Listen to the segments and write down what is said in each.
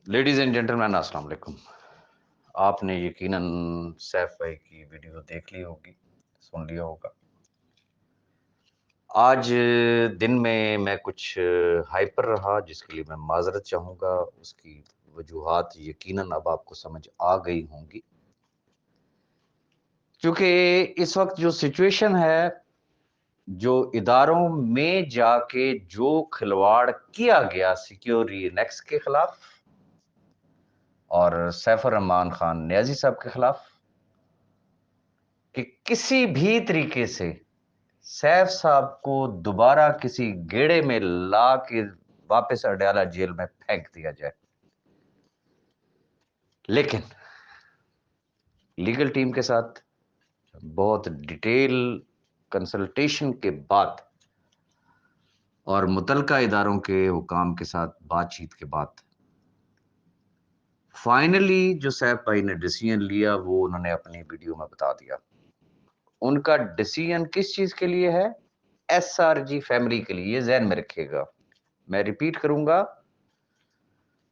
Ladies and gentleman अस्सलाम वालेकुम। आपने यकीनन सैफ भाई की वीडियो देख ली होगी, सुन लिया होगा। आज दिन में मैं कुछ हाइपर रहा जिसके लिए मैं माज़रत चाहूँगा, उसकी वजूहात यकीनन अब आपको समझ आ गई होंगी। क्योंकि इस वक़्त जो सिचुएशन है, जो इदारों में जाके जो खिलवाड़ किया गया सिक्योरिनेक्स के खिलाफ और सैफुर रहमान खान नियाज़ी साहब के खिलाफ, कि किसी भी तरीके से सैफ साहब को दोबारा किसी गेड़े में ला के वापस अडयाला जेल में फेंक दिया जाए। लेकिन लीगल टीम के साथ बहुत डिटेल कंसल्टेशन के बाद और मुतलका इदारों के हुकाम के साथ बातचीत के बाद फाइनली जो सैफ भाई ने डिसीजन लिया वो उन्होंने अपनी वीडियो में बता दिया। उनका डिसीजन किस चीज के लिए है? एसआरजी फैमिली के लिए। ये ज़हन में रखिएगा, मैं रिपीट करूंगा।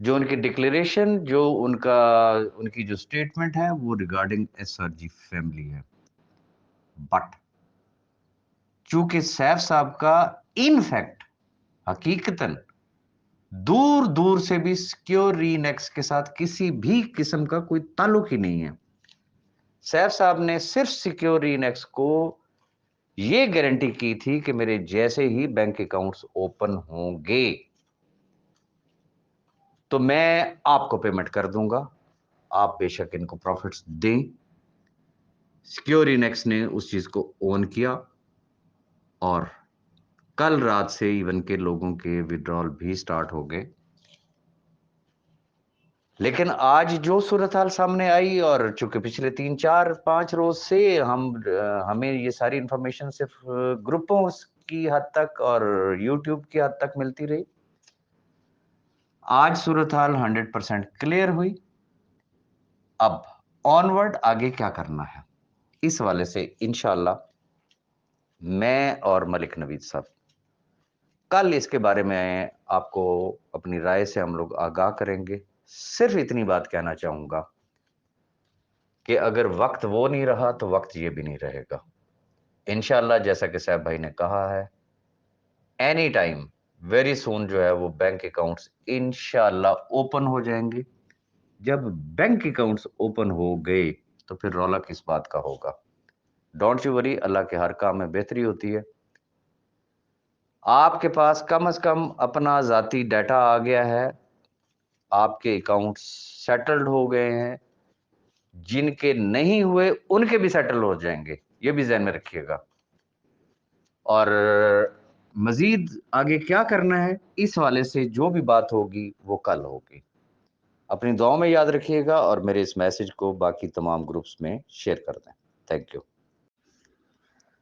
जो उनकी डिक्लेरेशन, जो उनकी जो स्टेटमेंट है वो रिगार्डिंग एसआरजी फैमिली है। बट चूंकि सैफ साहब का इनफैक्ट हकीकतन दूर दूर से भी सिक्योरिनेक्स के साथ किसी भी किस्म का कोई ताल्लुक ही नहीं है। सैफ साहब ने सिर्फ सिक्योरिनेक्स को ये गारंटी की थी कि मेरे जैसे ही बैंक अकाउंट्स ओपन होंगे तो मैं आपको पेमेंट कर दूंगा, आप बेशक इनको प्रॉफिट्स दें। सिक्योरिनेक्स ने उस चीज को ओन किया और कल रात से इवन के लोगों के विड्रॉल भी स्टार्ट हो गए। लेकिन आज जो सूरत हाल सामने आई और चूंकि पिछले 3 4 5 रोज से हमें ये सारी इंफॉर्मेशन सिर्फ ग्रुपों की हद तक और यूट्यूब की हद तक मिलती रही। आज सूरत हाल 100% क्लियर हुई। अब ऑनवर्ड आगे क्या करना है, इस हवाले से इंशाल्लाह मैं और मलिक नवीद साहब कल इसके बारे में आपको अपनी राय से हम लोग आगाह करेंगे। सिर्फ इतनी बात कहना चाहूंगा कि अगर वक्त वो नहीं रहा तो वक्त ये भी नहीं रहेगा। इंशाल्लाह जैसा कि साहब भाई ने कहा है, एनी टाइम वेरी सून जो है वो बैंक अकाउंट्स इंशाल्लाह ओपन हो जाएंगे। जब बैंक अकाउंट्स ओपन हो गए तो फिर रौला किस बात का होगा। डोंट यू वरी, अल्लाह के हर काम में बेहतरी होती है। आपके पास कम से कम अपना ज़ाती डाटा आ गया है, आपके अकाउंट सेटल्ड हो गए हैं, जिनके नहीं हुए उनके भी सेटल हो जाएंगे, ये भी ज़हन में रखिएगा। और मज़ीद आगे क्या करना है इस हवाले से जो भी बात होगी वो कल होगी। अपनी दुआओं में याद रखिएगा और मेरे इस मैसेज को बाकी तमाम ग्रुप्स में शेयर कर दें। Thank you.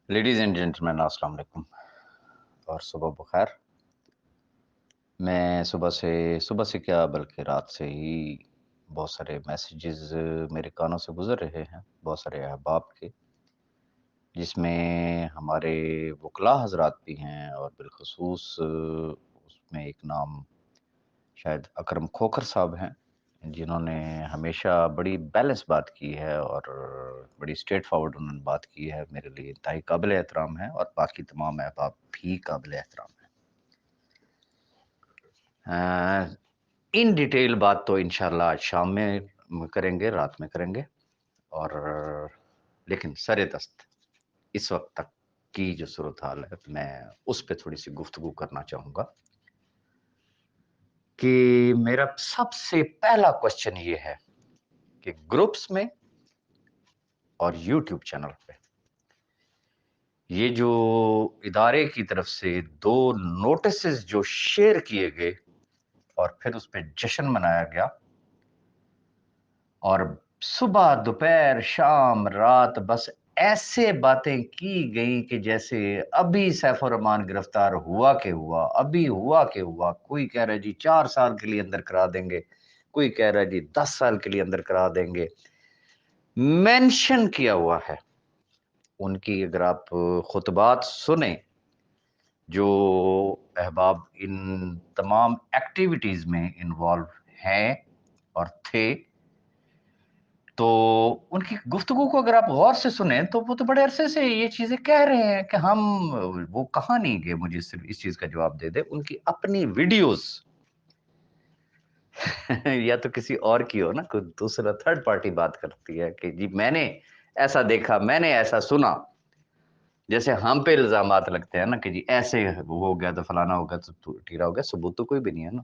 Ladies and gentleman अस्सलाम वालेकुम और सुबह बखैर। मैं सुबह से क्या बल्कि रात से ही बहुत सारे मैसेजेस मेरे कानों से गुजर रहे हैं, बहुत सारे अहबाब के, जिसमें हमारे वकला हजरात भी हैं और बिलखसूस उसमें एक नाम शायद अकरम खोखर साहब हैं, जिन्होंने हमेशा बड़ी बैलेंस बात की है और बड़ी स्ट्रेट फॉरवर्ड उन्होंने बात की है। मेरे लिए इंतहाई काबिल एहतराम है और बाकी तमाम अहबाब भी काबिल एहतराम है। इन डिटेल बात तो इंशाल्लाह आज शाम में करेंगे, रात में करेंगे। और लेकिन सरे दस्त इस वक्त तक की जो सूरत हाल है, मैं उस पे थोड़ी सी गुफ्तगू करना चाहूंगा कि मेरा सबसे पहला क्वेश्चन ये है कि ग्रुप्स में और यूट्यूब चैनल पे ये जो इदारे की तरफ से 2 नोटिस जो शेयर किए गए और फिर उस पर जश्न मनाया गया और सुबह दोपहर शाम रात बस ऐसे बातें की गई कि जैसे अभी सैफुर रहमान गिरफ्तार हुआ के हुआ, अभी हुआ के हुआ। कोई कह रहा है जी 4 साल के लिए अंदर करा देंगे, कोई कह रहा है जी 10 साल के लिए अंदर करा देंगे। मेंशन किया हुआ है उनकी, अगर आप खुतबात सुने, जो अहबाब इन तमाम एक्टिविटीज में इन्वॉल्व हैं, और थे, तो उनकी गुफ्तगू को अगर आप गौर से सुने तो वो तो बड़े अरसे से ये चीजें कह रहे हैं कि हम, वो कहाँ नहीं गए, मुझे सिर्फ इस चीज का जवाब दे दे, उनकी अपनी वीडियोस या तो किसी और की हो ना, कोई दूसरा थर्ड पार्टी बात करती है कि जी मैंने ऐसा देखा, मैंने ऐसा सुना, जैसे हम पे इल्जामात लगते हैं ना कि जी ऐसे वो हो गया तो फलाना हो गया तो ठीरा हो गया, सबूत तो कोई भी नहीं है ना।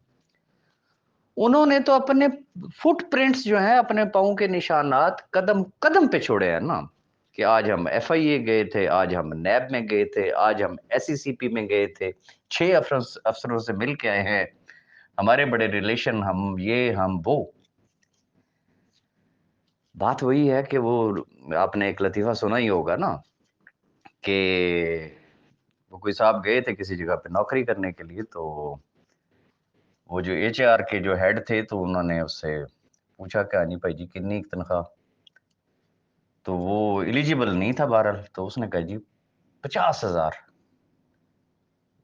उन्होंने तो अपने फुटप्रिंट्स जो हैं, अपने पाँव के निशानात कदम कदम पे छोड़े हैं ना, कि आज हम एफआईए गए थे, आज हम नैब में गए थे, आज हम एसईसीपी में गए थे, 6 अफसरों से मिल के आए हैं, हमारे बड़े रिलेशन, हम ये हम वो। बात वही है कि वो, आपने एक लतीफ़ा सुना ही होगा ना कि वो कोई साहब गए थे किसी जगह पे नौकरी करने के लिए, तो वो जो एचआर के जो हेड थे, तो उन्होंने उससे पूछा कि हां जी भाई जी कितनी तनख्वाह? तो वो एलिजिबल नहीं था बहरहाल, तो उसने कहा जी 50,000।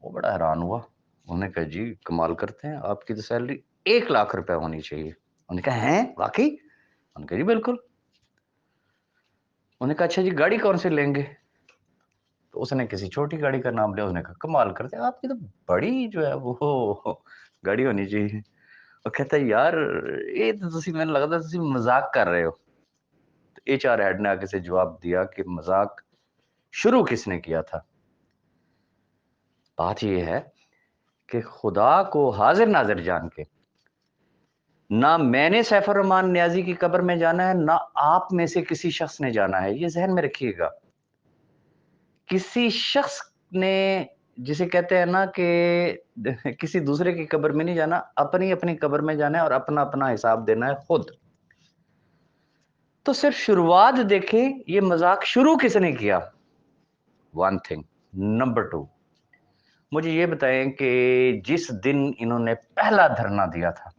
वो बड़ा हैरान हुआ। उन्होंने कहा जी कमाल करते हैं, आपकी तो सैलरी 1 लाख रुपए होनी चाहिए। उन्होंने कहा हैं वाक़ई? उन्होंने कहा जी बिल्कुल। उन्होंने कहा अच्छा जी गाड़ी कौन सी लेंगे? तो उसने किसी छोटी गाड़ी का नाम लिया। उसने कहा कमाल करते हैं, आपकी तो बड़ी जो है वो गाड़ी होनी चाहिए। वो कहता है यार ये तो तुसी, मैंने लगता तुसी मजाक कर रहे हो। तो एचआर हेड ने आगे से जवाब दिया कि मजाक शुरू किसने किया था? बात ये है कि खुदा को हाजिर नाजिर जान के, ना मैंने सैफुर रहमान नियाजी की कब्र में जाना है, ना आप में से किसी शख्स ने जाना है, ये जहन में रखिएगा। किसी शख्स ने, जिसे कहते हैं ना कि किसी दूसरे की कब्र में नहीं जाना, अपनी अपनी कब्र में जाना है और अपना अपना हिसाब देना है खुद। तो सिर्फ शुरुआत देखें, ये मजाक शुरू किसने किया? One thing. नंबर टू, मुझे ये बताएं कि जिस दिन इन्होंने पहला धरना दिया था,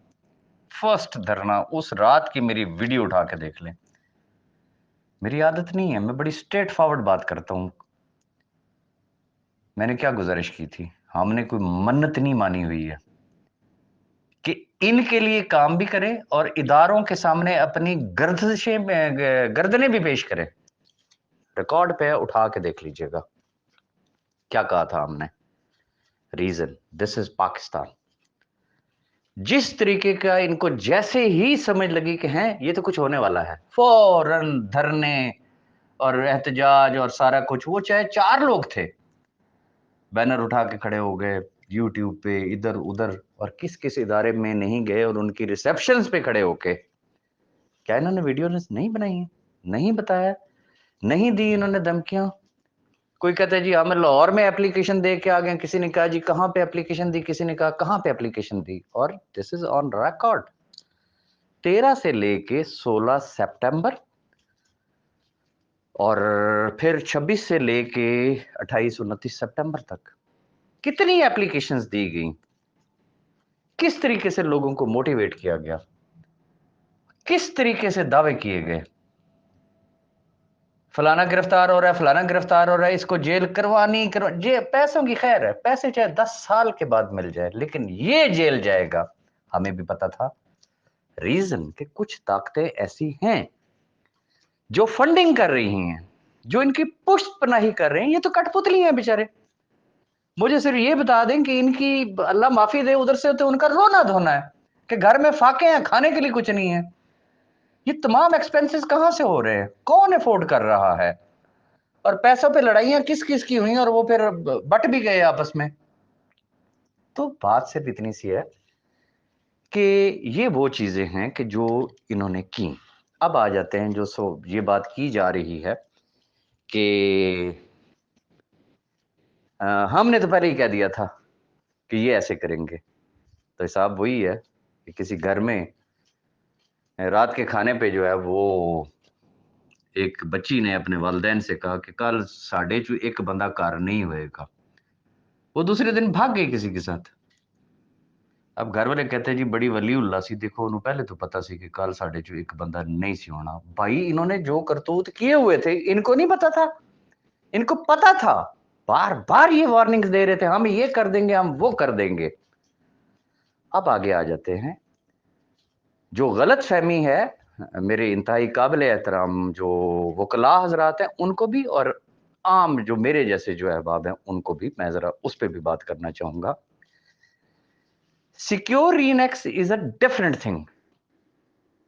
फर्स्ट धरना, उस रात की मेरी वीडियो उठा के देख लें। मेरी आदत नहीं है, मैं बड़ी स्ट्रेट फॉरवर्ड बात करता हूं। मैंने क्या गुजारिश की थी? हमने कोई मन्नत नहीं मानी हुई है कि इनके लिए काम भी करें और इदारों के सामने अपनी गर्दनें भी पेश करें। रिकॉर्ड पे है, उठा के देख लीजिएगा क्या कहा था हमने। Reason, this is Pakistan. जिस तरीके का इनको जैसे ही समझ लगी कि हैं ये तो कुछ होने वाला है, फौरन धरने और एहतजाज और सारा कुछ। वो चाहे 4 लोग थे, बैनर उठा के खड़े हो गए यूट्यूब पे, इधर उधर, और किस किस इदारे में नहीं गए और उनकी रिसेप्शंस पे खड़े होके। क्या इन्होंने वीडियो नहीं बनाई है? नहीं बताया, नहीं दी इन्होंने धमकियां। कोई कहता है जी हम लाहौर में एप्लीकेशन दे के आ गए, किसी ने कहा जी कहां पे एप्लीकेशन दी, किसी ने कहा कहां पे एप्लीकेशन दी, और दिस इज ऑन रिकॉर्ड। 13 से लेके 16 सितंबर और फिर 26 से लेके 28-29 सितंबर तक कितनी एप्लीकेशंस दी गई, किस तरीके से लोगों को मोटिवेट किया गया, किस तरीके से दावे किए गए, फलाना गिरफ्तार हो रहा है, फलाना गिरफ्तार हो रहा है, इसको जेल करवानी करवा, जे पैसों की खैर है, पैसे चाहे 10 साल के बाद मिल जाए, लेकिन ये जेल जाएगा। हमें भी पता था। रीजन कि कुछ ताकतें ऐसी हैं जो फंडिंग कर रही हैं, जो इनकी पुष्टपनाही कर रहे हैं। ये तो कठपुतली हैं बेचारे। मुझे सिर्फ ये बता दें कि इनकी अल्लाह माफी दे उधर से, तो उनका रोना धोना है कि घर में फाके हैं, खाने के लिए कुछ नहीं है। ये तमाम एक्सपेंसेस कहां से हो रहे हैं? कौन अफोर्ड कर रहा है? और पैसों पे लड़ाइयां किस किस की हुई और वो फिर बट भी गए आपस में। तो बात सिर्फ इतनी सी है कि ये वो चीजें हैं कि जो इन्होंने की। अब आ जाते हैं जो ये बात की जा रही है कि हमने तो पहले ही कह दिया था कि ये ऐसे करेंगे। तो हिसाब वही है कि किसी घर में रात के खाने पे जो है वो एक बच्ची ने अपने वालिदैन से कहा कि कल साढ़े चू एक बंदा घर नहीं होएगा। वो दूसरे दिन भाग गई किसी के साथ। अब घर वाले कहते हैं जी बड़ी वली उल्ला सी, देखो उन्होंने पहले तो पता सी कि कल साढ़े चू एक बंदा नहीं सी होना। भाई इन्होंने जो करतूत किए हुए थे, इनको नहीं पता था? इनको पता था, बार बार ये वार्निंग्स दे रहे थे, हम ये कर देंगे, हम वो कर देंगे। अब आगे आ जाते हैं जो गलत फहमी है मेरे इंतहाई काबिल एहतराम जो वकला हजरात हैं उनको भी, और आम जो मेरे जैसे जो अहबाब हैं उनको भी, मैं जरा उस पर भी बात करना चाहूंगा। Secure Renex is a different thing.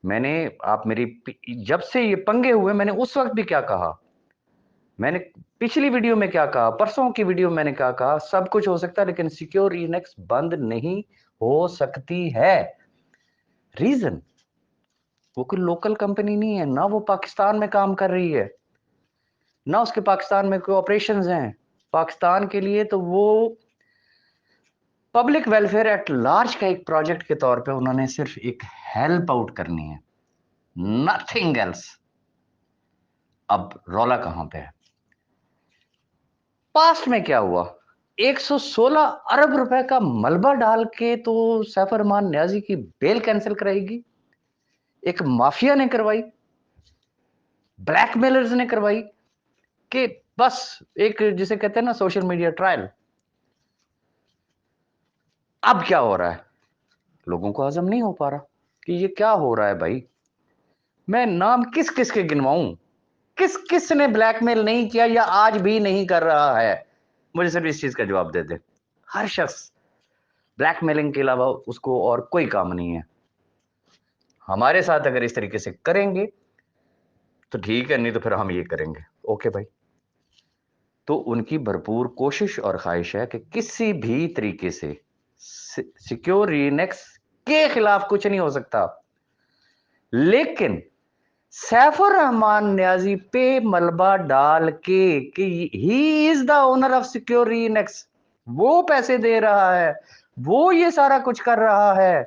मैंने, आप मेरी, जब से ये पंगे हुए मैंने उस वक्त भी क्या कहा, मैंने पिछली वीडियो में क्या कहा, परसों की वीडियो में मैंने क्या कहा, सब कुछ हो सकता है लेकिन सिक्योर रीनेक्स बंद नहीं हो सकती है। रीजन, वो कोई लोकल कंपनी नहीं है, ना वो पाकिस्तान में काम कर रही है, ना उसके पाकिस्तान में कोई ऑपरेशंस हैं। पाकिस्तान के लिए तो वो पब्लिक वेलफेयर एट लार्ज का एक प्रोजेक्ट के तौर पे उन्होंने सिर्फ एक हेल्प आउट करनी है, नथिंग एल्स। अब रौला कहां पे है? पास्ट में क्या हुआ? 116 अरब रुपए का मलबा डाल के तो सैफ रहमान नियाजी की बेल कैंसिल कराएगी। एक माफिया ने करवाई, ब्लैकमेलर्स ने करवाई, कि बस एक जिसे कहते हैं ना सोशल मीडिया ट्रायल। अब क्या हो रहा है? लोगों को हजम नहीं हो पा रहा कि ये क्या हो रहा है भाई। मैं नाम किस किस के गिनवाऊं? किस किस ने ब्लैकमेल नहीं किया या आज भी नहीं कर रहा है? मुझे सिर्फ इस चीज का जवाब दे दे। हर शख्स, ब्लैकमेलिंग के अलावा उसको और कोई काम नहीं है। हमारे साथ अगर इस तरीके से करेंगे तो ठीक है, नहीं तो फिर हम ये करेंगे। ओके भाई, तो उनकी भरपूर कोशिश और ख्वाहिश है कि किसी भी तरीके से सिक्योर रीनेक्स के खिलाफ कुछ नहीं हो सकता, लेकिन सैफुर रहमान नियाजी पे मलबा डाल के कि he is the owner of secure Renex, वो पैसे दे रहा है, वो ये सारा कुछ कर रहा है,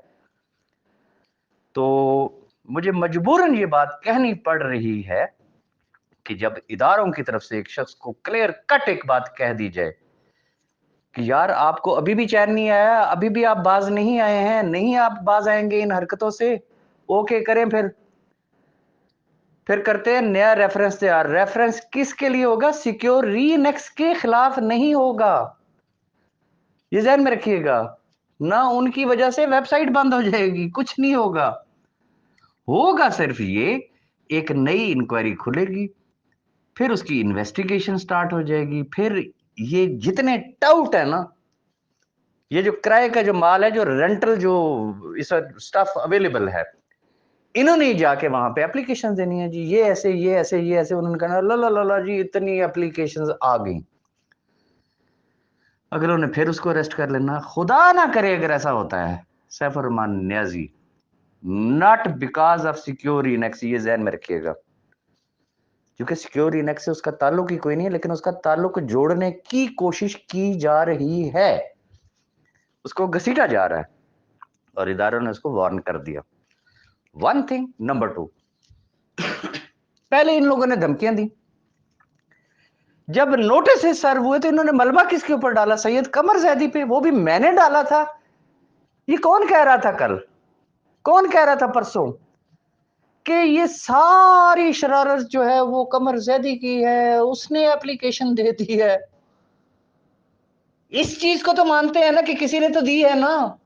तो मुझे मजबूरन ये बात कहनी पड़ रही है कि जब इदारों की तरफ से एक शख्स को क्लियर कट एक बात कह दी जाए कि यार आपको अभी भी चैन नहीं आया, अभी भी आप बाज नहीं आए हैं, नहीं आप बाज आएंगे इन हरकतों से, ओके करें, फिर करते हैं नया रेफरेंस तैयार। रेफरेंस किसके लिए होगा? सिक्योर रीनेक्स के खिलाफ नहीं होगा, ये ध्यान में रखिएगा। ना उनकी वजह से वेबसाइट बंद हो जाएगी, कुछ नहीं होगा। होगा सिर्फ ये, एक नई इंक्वायरी खुलेगी, फिर उसकी इन्वेस्टिगेशन स्टार्ट हो जाएगी, फिर ये जितने टाउट है ना, ये जो किराए का जो माल है, जो रेंटल जो इस स्टफ अवेलेबल है, इन्होंने ही जाके वहां पे एप्लीकेशन देनी है जी, ये ऐसे ये ऐसे ये ऐसे, उन्होंने कहना ला ला ला जी इतनी एप्लीकेशंस आ गई। अगर उन्हें फिर उसको अरेस्ट कर लेना, खुदा ना करे अगर ऐसा होता है, Saifur Rahman Niazi not because of secure Inex, ये ध्यान में रखिएगा, क्योंकि सिक्योर इनेक्स से उसका ताल्लुक ही कोई नहीं है, लेकिन उसका ताल्लुक जोड़ने की कोशिश की जा रही है, उसको घसीटा जा रहा है और इदारों ने उसको वार्न कर दिया। One thing. नंबर टू, पहले इन लोगों ने धमकियां दी, जब नोटिस सर्व हुए तो इन्होंने मलबा किसके ऊपर डाला? सैयद कमर जैदी पे, वो भी मैंने डाला था। ये कौन कह रहा था कल, कौन कह रहा था परसों कि ये सारी शरारत जो है वो कमर जैदी की है, उसने एप्लीकेशन दे दी है? इस चीज को तो मानते हैं ना कि किसी ने तो दी है ना।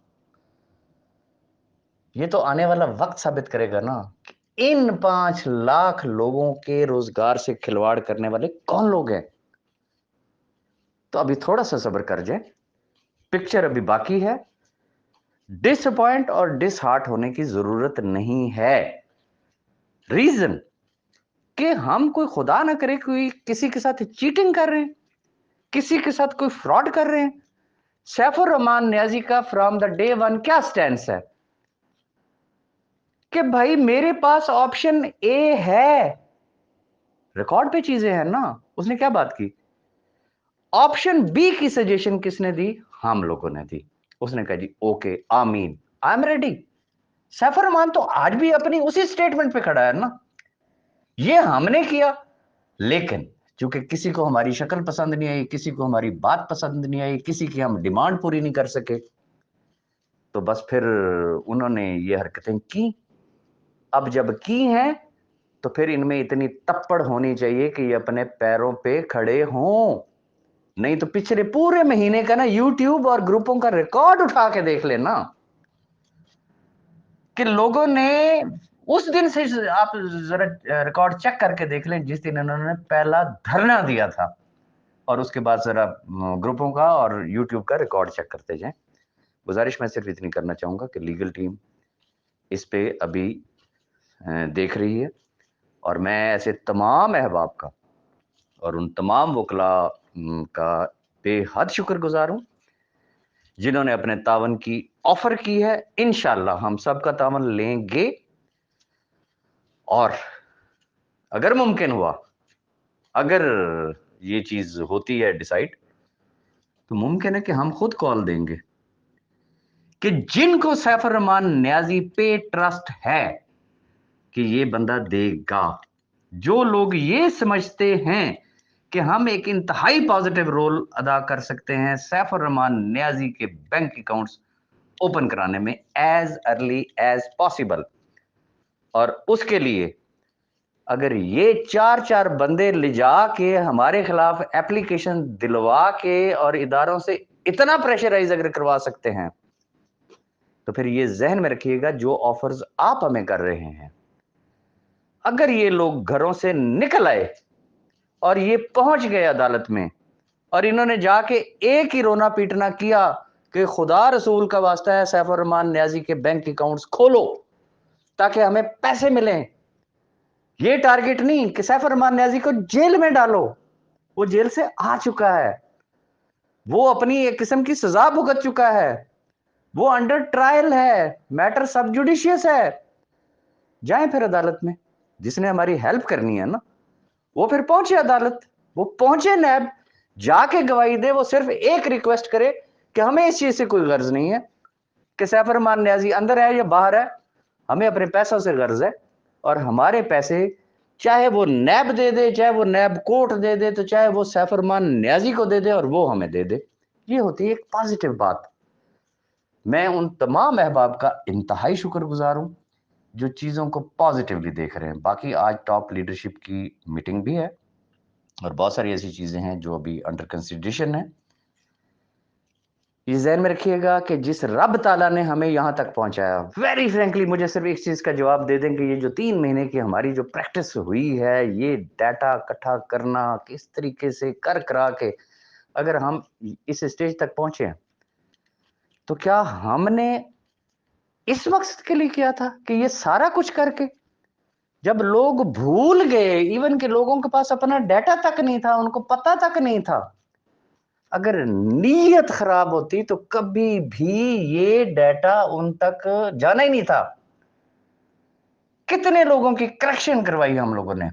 ये तो आने वाला वक्त साबित करेगा ना कि इन 5 लाख लोगों के रोजगार से खिलवाड़ करने वाले कौन लोग हैं। तो अभी थोड़ा सा सब्र कर जाए, पिक्चर अभी बाकी है। डिसअपॉइंट और डिसहार्ट होने की जरूरत नहीं है। रीजन कि हम कोई खुदा ना करे कोई किसी के साथ चीटिंग कर रहे हैं, किसी के साथ कोई फ्रॉड कर रहे हैं। सैफुर रहमान नियाजी का फ्रॉम द डे वन क्या स्टैंड है कि भाई मेरे पास ऑप्शन ए है, रिकॉर्ड पे चीजें हैं ना। उसने क्या बात की? ऑप्शन बी की सजेशन किसने दी? हम लोगों ने दी। उसने कहा जी ओके आमीन, I am ready. Saifur Rahman तो आज भी अपनी उसी स्टेटमेंट पे खड़ा है ना, ये हमने किया, लेकिन चूंकि किसी को हमारी शक्ल पसंद नहीं आई, किसी को हमारी बात पसंद नहीं आई, किसी की हम डिमांड पूरी नहीं कर सके, तो बस फिर उन्होंने ये हरकतें की। अब जब की हैं तो फिर इनमें इतनी तप्पड़ होनी चाहिए कि ये अपने पैरों पे खड़े हों। नहीं तो पिछले पूरे महीने का ना यूट्यूब और ग्रुपों का रिकॉर्ड उठा के देख लेना। कि लोगों ने उस दिन से, आप जरा रिकॉर्ड चेक करके देख लें जिस दिन इन्होंने पहला धरना दिया था, और उसके बाद जरा ग्रुपों का और यूट्यूब का रिकॉर्ड चेक करते जाएं। गुजारिश मैं सिर्फ इतनी करना चाहूंगा कि लीगल टीम इस पे अभी देख रही है, और मैं ऐसे तमाम अहबाब का और उन तमाम वकला का बेहद शुक्रगुजार हूं जिन्होंने अपने तावन की ऑफर की है। इंशाल्लाह हम सब का तावन लेंगे, और अगर मुमकिन हुआ, अगर ये चीज होती है डिसाइड, तो मुमकिन है कि हम खुद कॉल देंगे कि जिनको सैफुर रहमान नियाजी पे ट्रस्ट है कि ये बंदा देगा, जो लोग ये समझते हैं कि हम एक इंतहाई पॉजिटिव रोल अदा कर सकते हैं सैफुर रहमान नियाजी के बैंक अकाउंट्स ओपन कराने में एज अर्ली एज पॉसिबल, और उसके लिए अगर ये 4 बंदे ले जाके हमारे खिलाफ एप्लीकेशन दिलवा के और इदारों से इतना प्रेशराइज अगर करवा सकते हैं, तो फिर ये जहन में रखिएगा जो ऑफर्स आप हमें कर रहे हैं, अगर ये लोग घरों से निकल आए और ये पहुंच गए अदालत में, और इन्होंने जाके एक ही रोना पीटना किया कि खुदा रसूल का वास्ता है सैफुर रहमान नियाजी के बैंक अकाउंट्स खोलो ताकि हमें पैसे मिलें, ये टारगेट नहीं कि सैफुर रहमान नियाजी को जेल में डालो, वो जेल से आ चुका है, वो अपनी एक किस्म की सजा भुगत चुका है, वो अंडर ट्रायल है, मैटर सब जुडिशियस है। जाएं फिर अदालत में, जिसने हमारी हेल्प करनी है ना, वो फिर पहुंचे अदालत, वो पहुंचे नैब, जाके गवाही दे। वो सिर्फ एक रिक्वेस्ट करे कि हमें इस चीज से कोई गर्ज नहीं है कि सैफुर रहमान नियाजी अंदर है या बाहर है, हमें अपने पैसों से गर्ज है, और हमारे पैसे चाहे वो नैब दे दे, चाहे वो नैब कोर्ट दे दे, तो चाहे वो सैफुर रहमान नियाजी को दे दे और वो हमें दे दे। ये होती है एक पॉजिटिव बात। मैं उन तमाम अहबाब का इंतहाई शुक्रगुजार हूं जो चीजों को पॉजिटिवली देख रहे हैं। बाकी आज टॉप लीडरशिप की मीटिंग भी है और बहुत सारी ऐसी चीजें हैं जो अभी अंडर कंसिडरेशन है। ये ज़हन में रखिएगा कि जिस रब ताला ने हमें यहाँ तक पहुँचाया, वेरी फ्रैंकली मुझे सिर्फ एक चीज़ का जवाब दे दें कि ये जो 3 महीने की हमारी जो प्रैक्टिस हुई है, ये डाटा इकट्ठा करना किस तरीके से कर करा के अगर हम इस स्टेज तक पहुँचे हैं, तो क्या हमने इस मकसद के लिए किया था कि ये सारा कुछ करके जब लोग भूल गए, इवन के लोगों के पास अपना डाटा तक नहीं था, उनको पता तक नहीं था, अगर नीयत खराब होती तो कभी भी ये डाटा उन तक जाना ही नहीं था। कितने लोगों की करेक्शन करवाई हम लोगों ने।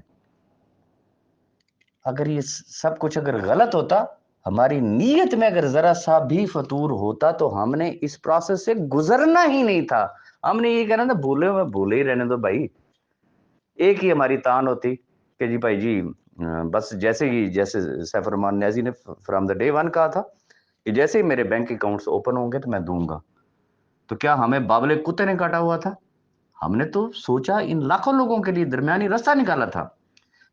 अगर ये सब कुछ अगर गलत होता, हमारी नीयत में अगर जरा सा भी फतूर होता, तो हमने इस प्रोसेस से गुजरना ही नहीं था। हमने ये कहना था भूले हुए भूले ही रहने दो भाई। एक ही हमारी तान होती कि जी भाई जी बस जैसे सैफुर रहमान नियाजी ने फ्रॉम द डे 1 कहा था कि जैसे ही मेरे बैंक अकाउंट्स ओपन होंगे तो मैं दूंगा। तो क्या हमें बावले कुत्ते ने काटा हुआ था? हमने तो सोचा इन लाखों लोगों के लिए दरमियानी रास्ता निकाला था।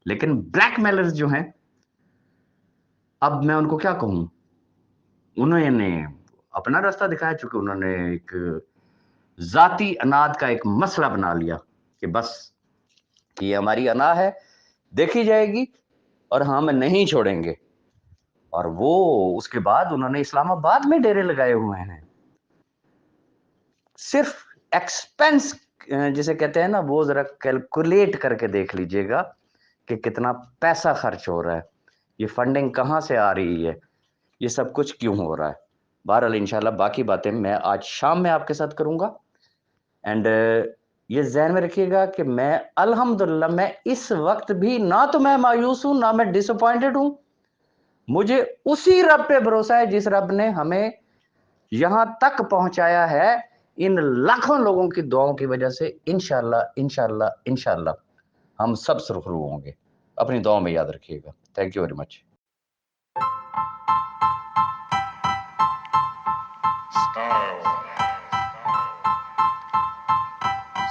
लेकिन ब्लैकमेलर्स जो हैं, अब मैं उनको क्या कहूं, उन्होंने अपना रास्ता दिखाया, चूंकि उन्होंने एक जाती अनाद का एक मसला बना लिया कि बस ये हमारी अना है, देखी जाएगी और हम नहीं छोड़ेंगे। और वो उसके बाद उन्होंने इस्लामाबाद में डेरे लगाए हुए हैं। सिर्फ एक्सपेंस जिसे कहते हैं ना, वो जरा कैलकुलेट करके देख लीजिएगा कि कितना पैसा खर्च हो रहा है, ये फंडिंग कहाँ से आ रही है, ये सब कुछ क्यों हो रहा है। बहरहाल इंशाल्लाह बाकी बातें मैं आज शाम में आपके साथ करूंगा। एंड ये ज़हन में रखिएगा कि मैं अल्हम्दुलिल्लाह मैं इस वक्त भी ना तो मैं मायूस हूं ना मैं डिसअपॉइंटेड हूं। मुझे उसी रब पे भरोसा है जिस रब ने हमें यहां तक पहुंचाया है, इन लाखों लोगों की दुआओं की वजह से। इंशाल्लाह इंशाल्लाह इंशाल्लाह हम सब सुरखरू होंगे। अपनी दुआओं में याद रखिएगा। Thank you very much.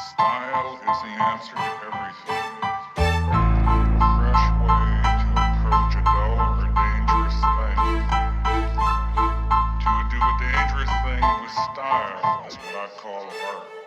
Style is the answer to everything. A fresh way to approach a dull or dangerous thing. To do a dangerous thing with style is what I call art.